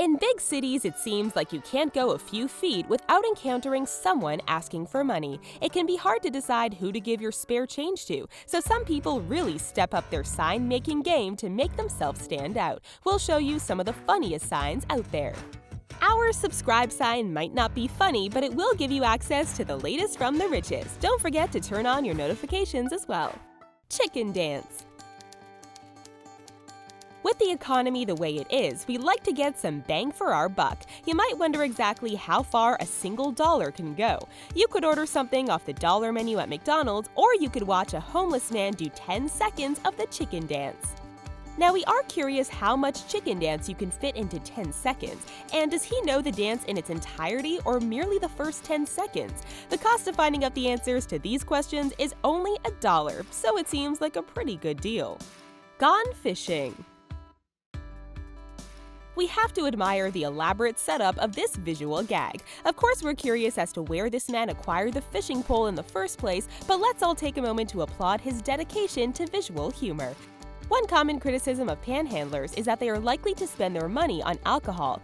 In big cities, it seems like you can't go a few feet without encountering someone asking for money. It can be hard to decide who to give your spare change to, so some people really step up their sign-making game to make themselves stand out. We'll show you some of the funniest signs out there. Our subscribe sign might not be funny, but it will give you access to the latest from TheRichest. Don't forget to turn on your notifications as well. Chicken dance. With the economy the way it is, we like to get some bang for our buck. You might wonder exactly how far a single dollar can go. You could order something off the dollar menu at McDonald's, or you could watch a homeless man do 10 seconds of the chicken dance. Now, we are curious how much chicken dance you can fit into 10 seconds. And does he know the dance in its entirety or merely the first 10 seconds? The cost of finding out the answers to these questions is only $1, so it seems like a pretty good deal. Gone fishing. We have to admire the elaborate setup of this visual gag. Of course, we're curious as to where this man acquired the fishing pole in the first place, but let's all take a moment to applaud his dedication to visual humor. One common criticism of panhandlers is that they are likely to spend their money on alcohol.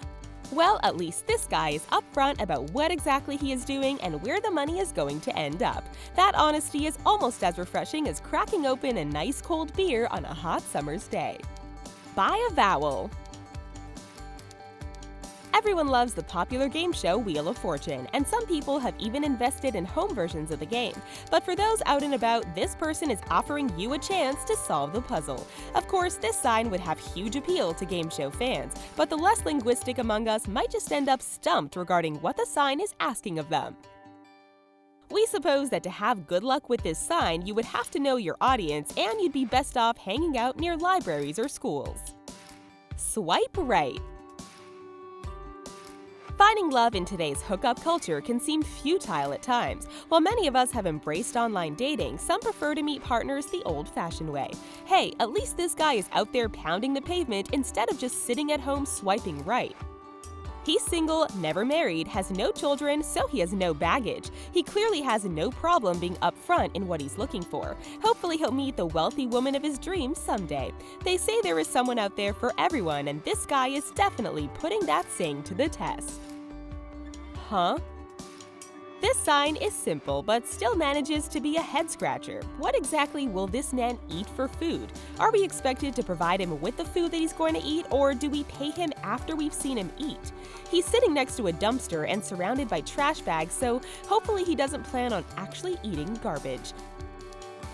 Well, at least this guy is upfront about what exactly he is doing and where the money is going to end up. That honesty is almost as refreshing as cracking open a nice cold beer on a hot summer's day. Buy a vowel. Everyone loves the popular game show Wheel of Fortune, and some people have even invested in home versions of the game. But for those out and about, this person is offering you a chance to solve the puzzle. Of course, this sign would have huge appeal to game show fans, but the less linguistic among us might just end up stumped regarding what the sign is asking of them. We suppose that to have good luck with this sign, you would have to know your audience, and you'd be best off hanging out near libraries or schools. Swipe right. Finding love in today's hookup culture can seem futile at times. While many of us have embraced online dating, some prefer to meet partners the old-fashioned way. Hey, at least this guy is out there pounding the pavement instead of just sitting at home swiping right. He's single, never married, has no children, so he has no baggage. He clearly has no problem being upfront in what he's looking for. Hopefully he'll meet the wealthy woman of his dreams someday. They say there is someone out there for everyone, and this guy is definitely putting that saying to the test. Huh? This sign is simple, but still manages to be a head-scratcher. What exactly will this man eat for food? Are we expected to provide him with the food that he's going to eat, or do we pay him after we've seen him eat? He's sitting next to a dumpster and surrounded by trash bags, so hopefully he doesn't plan on actually eating garbage.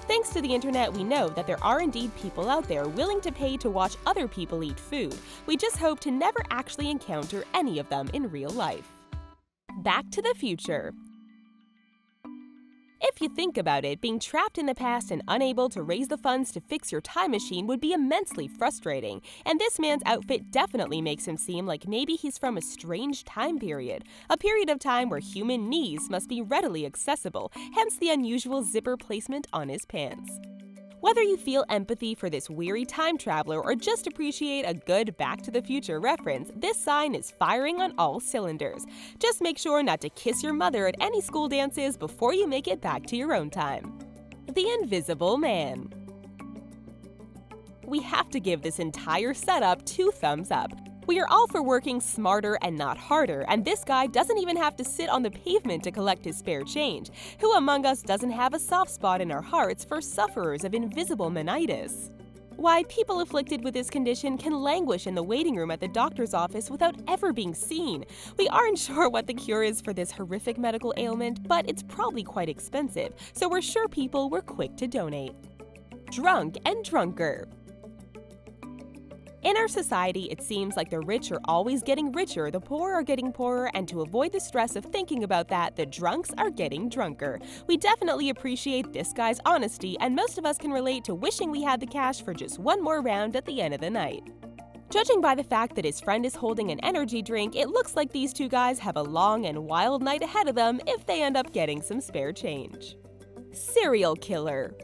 Thanks to the internet, we know that there are indeed people out there willing to pay to watch other people eat food. We just hope to never actually encounter any of them in real life. Back to the future. If you think about it, being trapped in the past and unable to raise the funds to fix your time machine would be immensely frustrating, and this man's outfit definitely makes him seem like maybe he's from a strange time period, a period of time where human knees must be readily accessible, hence the unusual zipper placement on his pants. Whether you feel empathy for this weary time traveler or just appreciate a good Back to the Future reference, this sign is firing on all cylinders. Just make sure not to kiss your mother at any school dances before you make it back to your own time. The Invisible Man. We have to give this entire setup 2 thumbs up. We are all for working smarter and not harder, and this guy doesn't even have to sit on the pavement to collect his spare change. Who among us doesn't have a soft spot in our hearts for sufferers of invisible manitis? Why, people afflicted with this condition can languish in the waiting room at the doctor's office without ever being seen. We aren't sure what the cure is for this horrific medical ailment, but it's probably quite expensive, so we're sure people were quick to donate. Drunk and drunker. In our society, it seems like the rich are always getting richer, the poor are getting poorer, and to avoid the stress of thinking about that, the drunks are getting drunker. We definitely appreciate this guy's honesty, and most of us can relate to wishing we had the cash for just one more round at the end of the night. Judging by the fact that his friend is holding an energy drink, it looks like these 2 guys have a long and wild night ahead of them if they end up getting some spare change. Serial killer.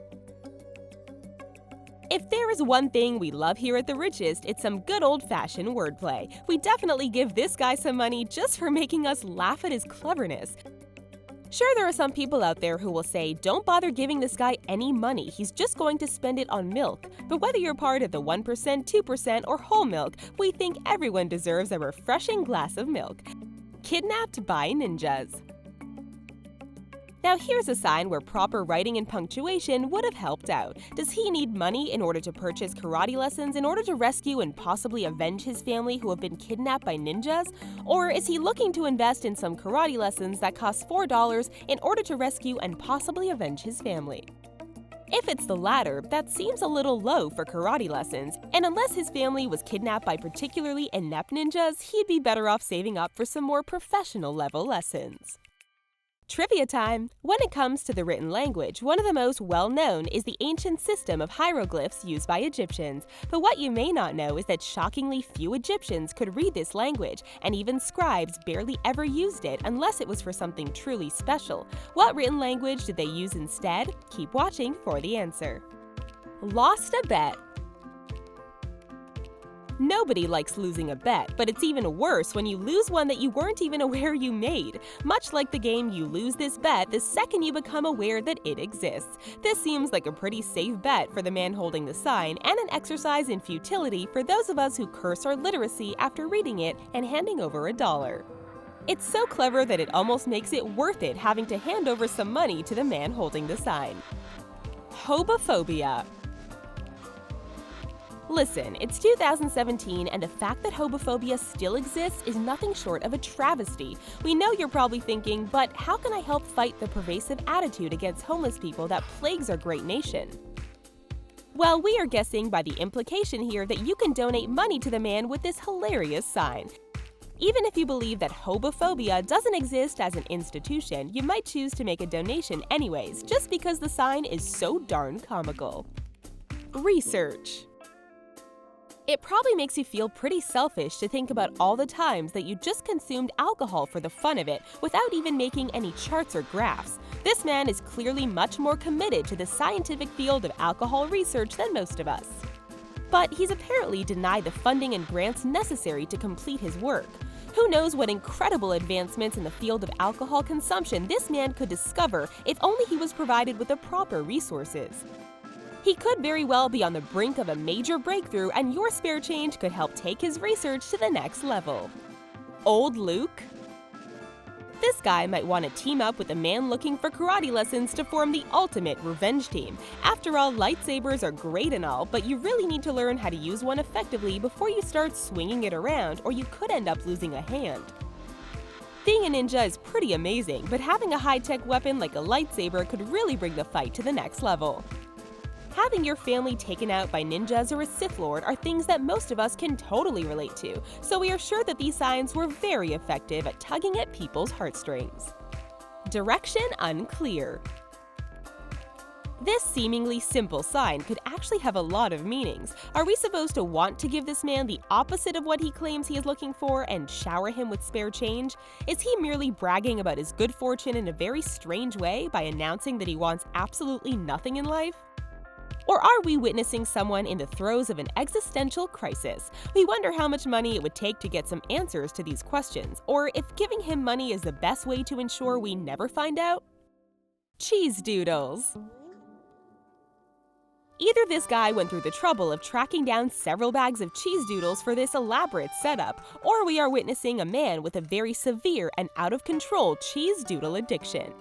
If there is one thing we love here at TheRichest, it's some good old-fashioned wordplay. We definitely give this guy some money just for making us laugh at his cleverness. Sure, there are some people out there who will say, don't bother giving this guy any money, he's just going to spend it on milk. But whether you're part of the 1%, 2%, or whole milk, we think everyone deserves a refreshing glass of milk. Kidnapped by ninjas. Now here's a sign where proper writing and punctuation would have helped out. Does he need money in order to purchase karate lessons in order to rescue and possibly avenge his family who have been kidnapped by ninjas? Or is he looking to invest in some karate lessons that cost $4 in order to rescue and possibly avenge his family? If it's the latter, that seems a little low for karate lessons, and unless his family was kidnapped by particularly inept ninjas, he'd be better off saving up for some more professional level lessons. Trivia time! When it comes to the written language, one of the most well-known is the ancient system of hieroglyphs used by Egyptians. But what you may not know is that shockingly few Egyptians could read this language, and even scribes barely ever used it unless it was for something truly special. What written language did they use instead? Keep watching for the answer. Lost a bet. Nobody likes losing a bet, but it's even worse when you lose one that you weren't even aware you made. Much like the game You Lose This Bet the second you become aware that it exists. This seems like a pretty safe bet for the man holding the sign, and an exercise in futility for those of us who curse our literacy after reading it and handing over $1. It's so clever that it almost makes it worth it having to hand over some money to the man holding the sign. Hobophobia. Listen, it's 2017, and the fact that hobophobia still exists is nothing short of a travesty. We know you're probably thinking, but how can I help fight the pervasive attitude against homeless people that plagues our great nation? Well, we are guessing by the implication here that you can donate money to the man with this hilarious sign. Even if you believe that hobophobia doesn't exist as an institution, you might choose to make a donation anyways, just because the sign is so darn comical. Research. It probably makes you feel pretty selfish to think about all the times that you just consumed alcohol for the fun of it without even making any charts or graphs. This man is clearly much more committed to the scientific field of alcohol research than most of us. But he's apparently denied the funding and grants necessary to complete his work. Who knows what incredible advancements in the field of alcohol consumption this man could discover if only he was provided with the proper resources. He could very well be on the brink of a major breakthrough, and your spare change could help take his research to the next level. Old Luke? This guy might want to team up with a man looking for karate lessons to form the ultimate revenge team. After all, lightsabers are great and all, but you really need to learn how to use one effectively before you start swinging it around, or you could end up losing a hand. Being a ninja is pretty amazing, but having a high-tech weapon like a lightsaber could really bring the fight to the next level. Having your family taken out by ninjas or a Sith Lord are things that most of us can totally relate to, so we are sure that these signs were very effective at tugging at people's heartstrings. Direction unclear. This seemingly simple sign could actually have a lot of meanings. Are we supposed to want to give this man the opposite of what he claims he is looking for and shower him with spare change? Is he merely bragging about his good fortune in a very strange way by announcing that he wants absolutely nothing in life? Or are we witnessing someone in the throes of an existential crisis? We wonder how much money it would take to get some answers to these questions, or if giving him money is the best way to ensure we never find out? Cheese Doodles. Either this guy went through the trouble of tracking down several bags of cheese doodles for this elaborate setup, or we are witnessing a man with a very severe and out-of-control cheese doodle addiction.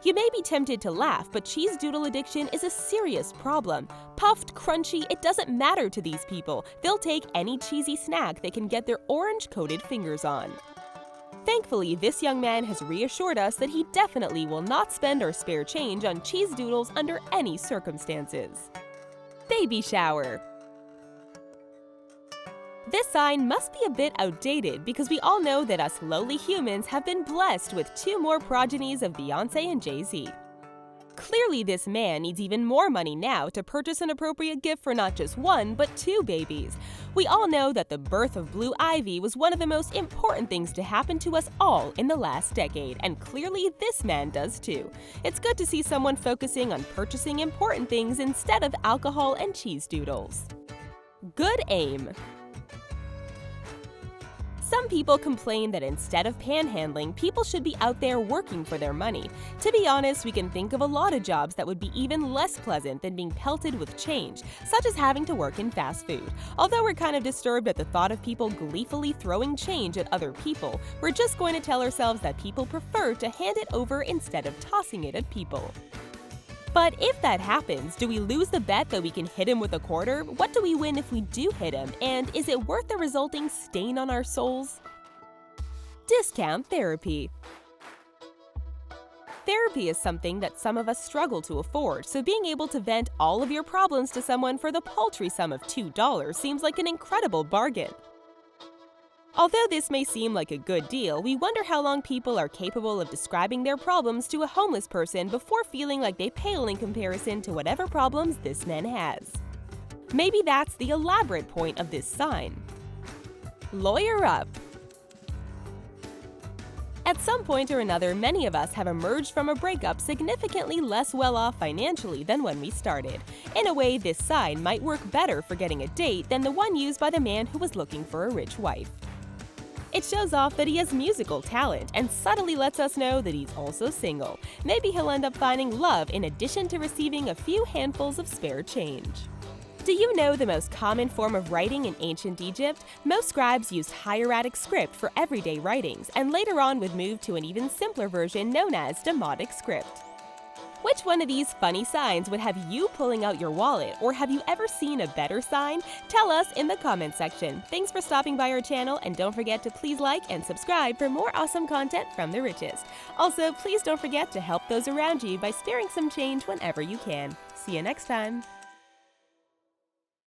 You may be tempted to laugh, but cheese doodle addiction is a serious problem. Puffed, crunchy, it doesn't matter to these people. They'll take any cheesy snack they can get their orange-coated fingers on. Thankfully, this young man has reassured us that he definitely will not spend our spare change on cheese doodles under any circumstances. Baby shower. This sign must be a bit outdated because we all know that us lowly humans have been blessed with 2 more progenies of Beyonce and Jay-Z. Clearly, this man needs even more money now to purchase an appropriate gift for not just 1, but 2 babies. We all know that the birth of Blue Ivy was one of the most important things to happen to us all in the last decade, and clearly this man does too. It's good to see someone focusing on purchasing important things instead of alcohol and cheese doodles. Good aim. Some people complain that instead of panhandling, people should be out there working for their money. To be honest, we can think of a lot of jobs that would be even less pleasant than being pelted with change, such as having to work in fast food. Although we're kind of disturbed at the thought of people gleefully throwing change at other people, we're just going to tell ourselves that people prefer to hand it over instead of tossing it at people. But if that happens, do we lose the bet that we can hit him with a quarter? What do we win if we do hit him? And is it worth the resulting stain on our souls? Discount therapy. Therapy is something that some of us struggle to afford, so being able to vent all of your problems to someone for the paltry sum of $2 seems like an incredible bargain. Although this may seem like a good deal, we wonder how long people are capable of describing their problems to a homeless person before feeling like they pale in comparison to whatever problems this man has. Maybe that's the elaborate point of this sign. Lawyer up. At some point or another, many of us have emerged from a breakup significantly less well off financially than when we started. In a way, this sign might work better for getting a date than the one used by the man who was looking for a rich wife. It shows off that he has musical talent and subtly lets us know that he's also single. Maybe he'll end up finding love in addition to receiving a few handfuls of spare change. Do you know the most common form of writing in ancient Egypt? Most scribes used hieratic script for everyday writings, and later on would move to an even simpler version known as Demotic script. Which one of these funny signs would have you pulling out your wallet, or have you ever seen a better sign? Tell us in the comment section. Thanks for stopping by our channel, and don't forget to please like and subscribe for more awesome content from The Richest. Also, please don't forget to help those around you by sparing some change whenever you can. See you next time!